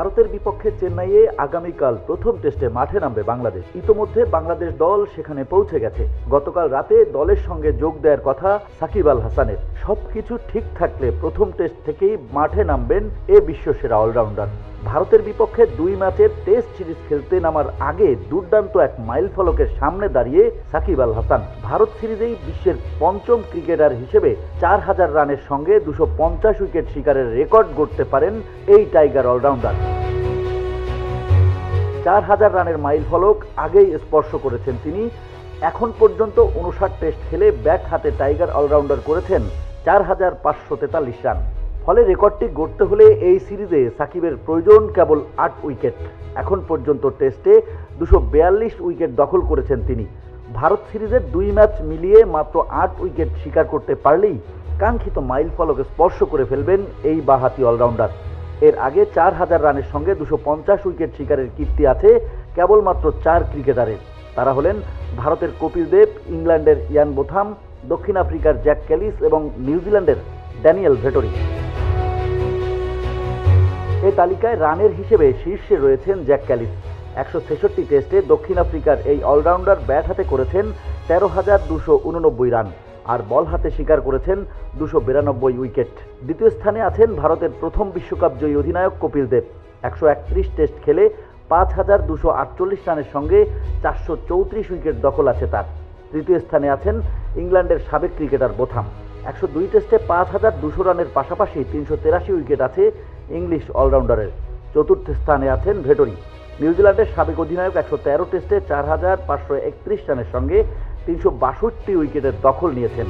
ভারতের বিপক্ষে চেন্নাইয়ে আগামীকাল প্রথম টেস্টে মাঠে নামবে বাংলাদেশ। ইতোমধ্যে বাংলাদেশ দল সেখানে পৌঁছে গেছে। গতকাল রাতে দলের সঙ্গে যোগ দেওয়ার কথা সাকিব আল হাসানের। সবকিছু ঠিক থাকলে প্রথম টেস্ট থেকেই মাঠে নামবেন এ বিশ্বসেরা অলরাউন্ডার। ভারতের বিপক্ষে 2 ম্যাচের টেস্ট সিরিজ খেলতে নামার আগে দুর্দান্ত এক মাইলফলকের সামনে দাঁড়িয়ে সাকিব আল হাসান। ভারত সিরিজেই বিশ্বের পঞ্চম ক্রিকেটার হিসেবে 4000 রানের সঙ্গে 250 উইকেট শিকারের রেকর্ড গড়তে পারেন এই টাইগার অলরাউন্ডার। 4000 রানের মাইলফলক আগেই স্পর্শ করেছেন তিনি। এখন পর্যন্ত 59 টেস্ট খেলে ব্যাট হাতে টাইগার অলরাউন্ডার করেছেন 4543 রান। ফলে রেকর্ডটি গড়তে হলে এই সিরিজে সাকিবের প্রয়োজন কেবল 8 উইকেট। এখন পর্যন্ত টেস্টে 242 উইকেট দখল করেছেন তিনি। ভারত সিরিজের 2 ম্যাচ মিলিয়ে মাত্র 8 উইকেট শিকার করতে পারলেই কাঙ্ক্ষিত মাইলফলক স্পর্শ করে ফেলবেন এই বাঁহাতি অলরাউন্ডার। এর আগে 4000 রানের সঙ্গে 250 উইকেট শিকারের কীর্তি আছে কেবলমাত্র 4 ক্রিকেটারের। তারা হলেন ভারতের কপিল দেব, ইংল্যান্ডের ইয়ান বোথাম, দক্ষিণ আফ্রিকার জ্যাক ক্যালিস এবং নিউজিল্যান্ডের ড্যানিয়েল ভেটরি। এই তালিকায় রানের হিসেবে শীর্ষে রয়েছেন জ্যাক ক্যালিস। 166 টেস্টে দক্ষিণ আফ্রিকার এই অলরাউন্ডার ব্যাট হাতে করেছেন 13,289 রান আর বল হাতে শিকার করেছেন 292 উইকেট। দ্বিতীয় স্থানে আছেন ভারতের প্রথম বিশ্বকাপ জয়ী অধিনায়ক কপিল দেব। 131 টেস্ট খেলে 5248 রানের সঙ্গে 434 উইকেট দখল আছে তার। তৃতীয় স্থানে আছেন ইংল্যান্ডের সাবেক ক্রিকেটার বোথাম। 102 টেস্টে 5200 রানের পাশাপাশি 383 উইকেট আছে ইংলিশ অলরাউন্ডারের। চতুর্থ স্থানে আছেন ভেটরি। নিউজিল্যান্ডের সাবেক অধিনায়ক 113 টেস্টে 4531 রানের সঙ্গে 362 উইকেটের দখল নিয়েছেন।